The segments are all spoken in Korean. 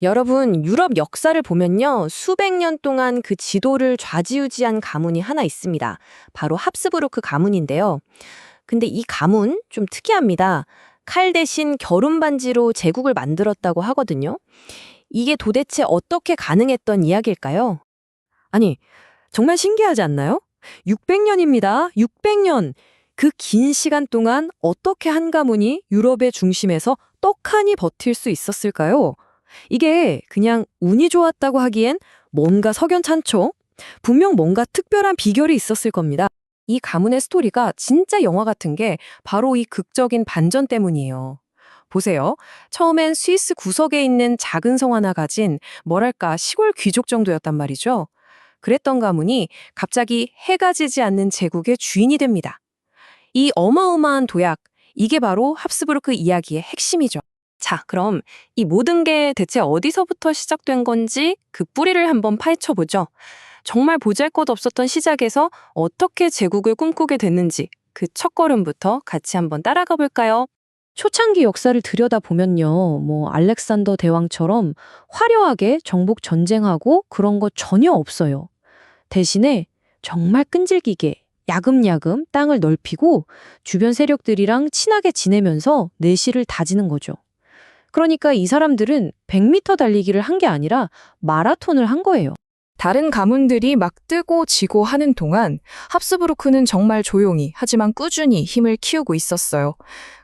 여러분, 유럽 역사를 보면요. 수백 년 동안 그 지도를 좌지우지한 가문이 하나 있습니다. 바로 합스부르크 가문인데요. 근데 이 가문 좀 특이합니다. 칼 대신 결혼 반지로 제국을 만들었다고 하거든요. 이게 도대체 어떻게 가능했던 이야기일까요? 아니, 정말 신기하지 않나요? 600년입니다. 600년. 그 긴 시간 동안 어떻게 한 가문이 유럽의 중심에서 떡하니 버틸 수 있었을까요? 이게 그냥 운이 좋았다고 하기엔 뭔가 석연찮죠? 분명 뭔가 특별한 비결이 있었을 겁니다. 이 가문의 스토리가 진짜 영화 같은 게 바로 이 극적인 반전 때문이에요. 보세요. 처음엔 스위스 구석에 있는 작은 성 하나 가진 뭐랄까 시골 귀족 정도였단 말이죠. 그랬던 가문이 갑자기 해가 지지 않는 제국의 주인이 됩니다. 이 어마어마한 도약, 이게 바로 합스부르크 이야기의 핵심이죠. 자, 그럼 이 모든 게 대체 어디서부터 시작된 건지 그 뿌리를 한번 파헤쳐 보죠. 정말 보잘것없었던 시작에서 어떻게 제국을 꿈꾸게 됐는지 그 첫걸음부터 같이 한번 따라가 볼까요? 초창기 역사를 들여다보면요. 알렉산더 대왕처럼 화려하게 정복 전쟁하고 그런 거 전혀 없어요. 대신에 정말 끈질기게 야금야금 땅을 넓히고 주변 세력들이랑 친하게 지내면서 내실을 다지는 거죠. 그러니까 이 사람들은 100m 달리기를 한 게 아니라 마라톤을 한 거예요. 다른 가문들이 막 뜨고 지고 하는 동안 합스부르크는 정말 조용히 하지만 꾸준히 힘을 키우고 있었어요.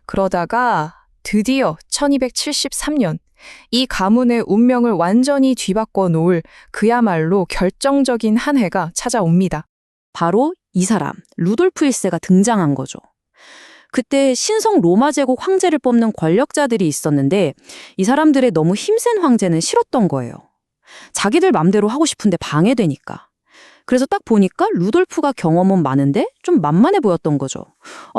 그러다가 드디어 1273년 이 가문의 운명을 완전히 뒤바꿔 놓을 그야말로 결정적인 한 해가 찾아옵니다. 바로 이 사람, 루돌프 1세가 등장한 거죠. 그때 신성 로마 제국 황제를 뽑는 권력자들이 있었는데 이 사람들의 너무 힘센 황제는 싫었던 거예요. 자기들 맘대로 하고 싶은데 방해되니까. 그래서 딱 보니까 루돌프가 경험은 많은데 좀 만만해 보였던 거죠.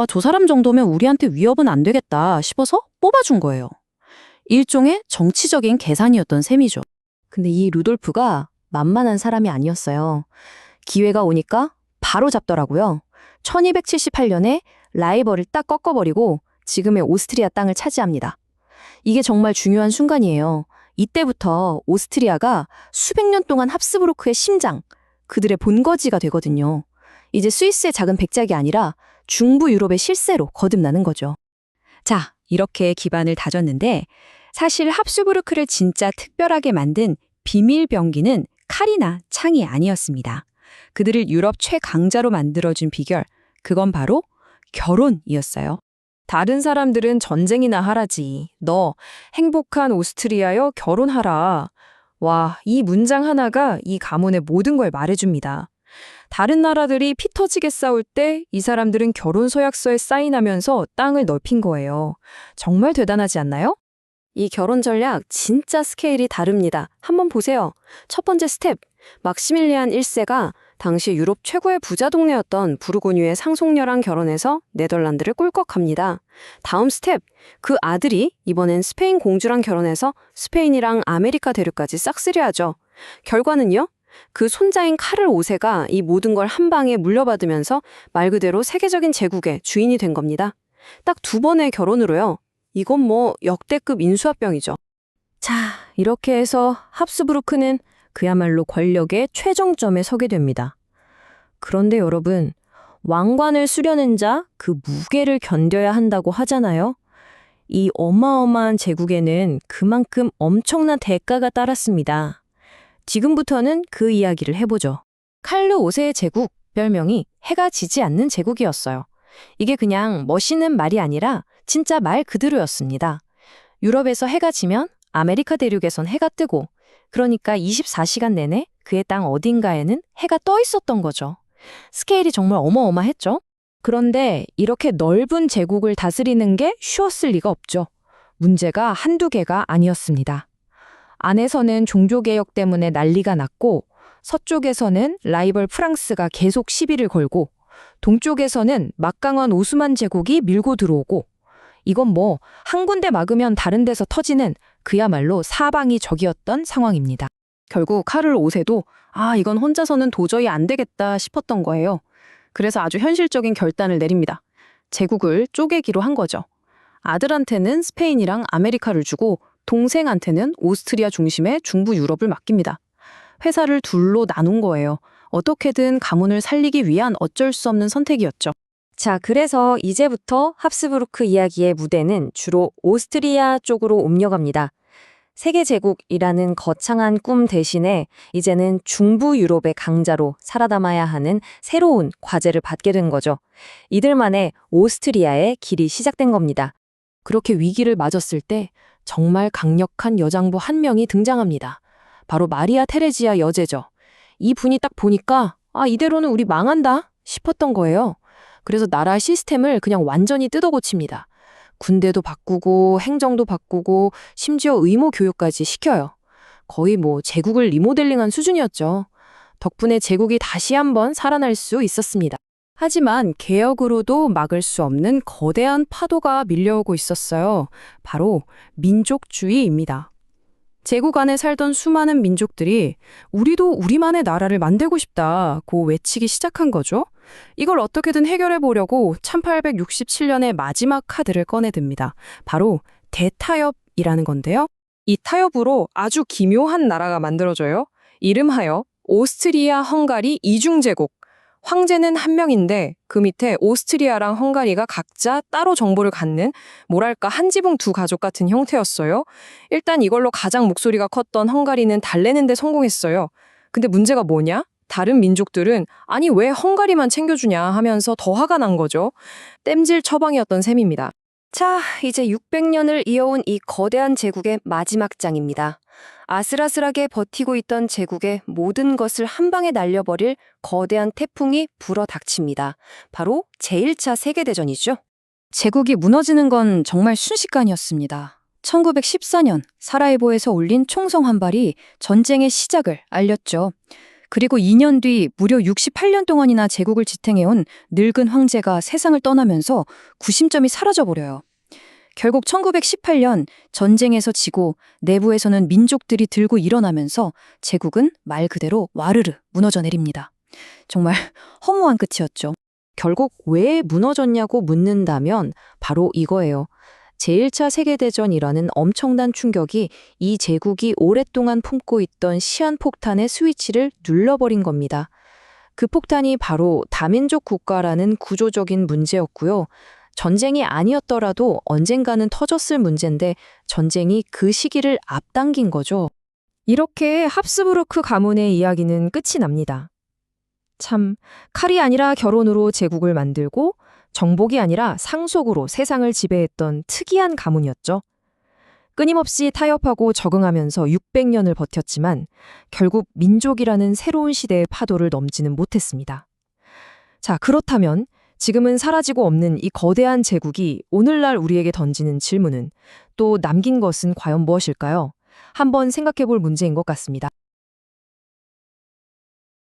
저 사람 정도면 우리한테 위협은 안 되겠다 싶어서 뽑아준 거예요. 일종의 정치적인 계산이었던 셈이죠. 근데 이 루돌프가 만만한 사람이 아니었어요. 기회가 오니까 바로 잡더라고요. 1278년에 라이벌을 딱 꺾어버리고 지금의 오스트리아 땅을 차지합니다. 이게 정말 중요한 순간이에요. 이때부터 오스트리아가 수백 년 동안 합스부르크의 심장, 그들의 본거지가 되거든요. 이제 스위스의 작은 백작이 아니라 중부 유럽의 실세로 거듭나는 거죠. 자, 이렇게 기반을 다졌는데 사실 합스부르크를 진짜 특별하게 만든 비밀 병기는 칼이나 창이 아니었습니다. 그들을 유럽 최강자로 만들어준 비결, 그건 바로 결혼이었어요. 다른 사람들은 전쟁이나 하라지. 너 행복한 오스트리아여 결혼하라. 와, 이 문장 하나가 이 가문의 모든 걸 말해줍니다. 다른 나라들이 피 터지게 싸울 때 이 사람들은 결혼 서약서에 사인하면서 땅을 넓힌 거예요. 정말 대단하지 않나요? 이 결혼 전략 진짜 스케일이 다릅니다. 한번 보세요. 첫 번째 스텝, 막시밀리안 1세가 당시 유럽 최고의 부자 동네였던 부르고뉴의 상속녀랑 결혼해서 네덜란드를 꿀꺽합니다. 다음 스텝, 그 아들이 이번엔 스페인 공주랑 결혼해서 스페인이랑 아메리카 대륙까지 싹쓸이하죠. 결과는요? 그 손자인 카를 5세가 이 모든 걸 한 방에 물려받으면서 말 그대로 세계적인 제국의 주인이 된 겁니다. 딱 2번의 결혼으로요. 이건 역대급 인수합병이죠. 자, 이렇게 해서 합스부르크는 그야말로 권력의 최정점에 서게 됩니다. 그런데 여러분, 왕관을 수려낸 자, 그 무게를 견뎌야 한다고 하잖아요. 이 어마어마한 제국에는 그만큼 엄청난 대가가 따랐습니다. 지금부터는 그 이야기를 해보죠. 칼르 5세의 제국, 별명이 해가 지지 않는 제국이었어요. 이게 그냥 멋있는 말이 아니라 진짜 말 그대로였습니다. 유럽에서 해가 지면 아메리카 대륙에선 해가 뜨고, 그러니까 24시간 내내 그의 땅 어딘가에는 해가 떠 있었던 거죠. 스케일이 정말 어마어마했죠? 그런데 이렇게 넓은 제국을 다스리는 게 쉬웠을 리가 없죠. 문제가 한두 개가 아니었습니다. 안에서는 종교개혁 때문에 난리가 났고, 서쪽에서는 라이벌 프랑스가 계속 시비를 걸고, 동쪽에서는 막강한 오스만 제국이 밀고 들어오고, 이건 한 군데 막으면 다른 데서 터지는 그야말로 사방이 적이었던 상황입니다. 결국 카를 5세도 이건 혼자서는 도저히 안 되겠다 싶었던 거예요. 그래서 아주 현실적인 결단을 내립니다. 제국을 쪼개기로 한 거죠. 아들한테는 스페인이랑 아메리카를 주고 동생한테는 오스트리아 중심의 중부 유럽을 맡깁니다. 회사를 둘로 나눈 거예요. 어떻게든 가문을 살리기 위한 어쩔 수 없는 선택이었죠. 자, 그래서 이제부터 합스부르크 이야기의 무대는 주로 오스트리아 쪽으로 옮겨갑니다. 세계제국이라는 거창한 꿈 대신에 이제는 중부 유럽의 강자로 살아남아야 하는 새로운 과제를 받게 된 거죠. 이들만의 오스트리아의 길이 시작된 겁니다. 그렇게 위기를 맞았을 때 정말 강력한 여장부 한 명이 등장합니다. 바로 마리아 테레지아 여제죠. 이 분이 딱 보니까 이대로는 우리 망한다 싶었던 거예요. 그래서 나라 시스템을 그냥 완전히 뜯어고칩니다. 군대도 바꾸고 행정도 바꾸고 심지어 의무 교육까지 시켜요. 거의 제국을 리모델링한 수준이었죠. 덕분에 제국이 다시 한번 살아날 수 있었습니다. 하지만 개혁으로도 막을 수 없는 거대한 파도가 밀려오고 있었어요. 바로 민족주의입니다. 제국 안에 살던 수많은 민족들이 우리도 우리만의 나라를 만들고 싶다고 외치기 시작한 거죠. 이걸 어떻게든 해결해 보려고 1867년에 마지막 카드를 꺼내듭니다. 바로 대타협이라는 건데요. 이 타협으로 아주 기묘한 나라가 만들어져요. 이름하여 오스트리아 헝가리 이중제국. 황제는 한 명인데 그 밑에 오스트리아랑 헝가리가 각자 따로 정보를 갖는 뭐랄까 한 지붕 두 가족 같은 형태였어요. 일단 이걸로 가장 목소리가 컸던 헝가리는 달래는 데 성공했어요. 근데 문제가 뭐냐? 다른 민족들은 아니 왜 헝가리만 챙겨주냐 하면서 더 화가 난 거죠. 땜질 처방이었던 셈입니다. 자, 이제 600년을 이어온 이 거대한 제국의 마지막 장입니다. 아슬아슬하게 버티고 있던 제국의 모든 것을 한 방에 날려버릴 거대한 태풍이 불어닥칩니다. 바로 제1차 세계대전이죠. 제국이 무너지는 건 정말 순식간이었습니다. 1914년 사라예보에서 울린 총성 한 발이 전쟁의 시작을 알렸죠. 그리고 2년 뒤 무려 68년 동안이나 제국을 지탱해온 늙은 황제가 세상을 떠나면서 구심점이 사라져버려요. 결국 1918년 전쟁에서 지고 내부에서는 민족들이 들고 일어나면서 제국은 말 그대로 와르르 무너져 내립니다. 정말 허무한 끝이었죠. 결국 왜 무너졌냐고 묻는다면 바로 이거예요. 제1차 세계대전이라는 엄청난 충격이 이 제국이 오랫동안 품고 있던 시한폭탄의 스위치를 눌러버린 겁니다. 그 폭탄이 바로 다민족 국가라는 구조적인 문제였고요. 전쟁이 아니었더라도 언젠가는 터졌을 문제인데 전쟁이 그 시기를 앞당긴 거죠. 이렇게 합스부르크 가문의 이야기는 끝이 납니다. 참, 칼이 아니라 결혼으로 제국을 만들고 정복이 아니라 상속으로 세상을 지배했던 특이한 가문이었죠. 끊임없이 타협하고 적응하면서 600년을 버텼지만 결국 민족이라는 새로운 시대의 파도를 넘지는 못했습니다. 자, 그렇다면 지금은 사라지고 없는 이 거대한 제국이 오늘날 우리에게 던지는 질문은 또 남긴 것은 과연 무엇일까요? 한번 생각해 볼 문제인 것 같습니다.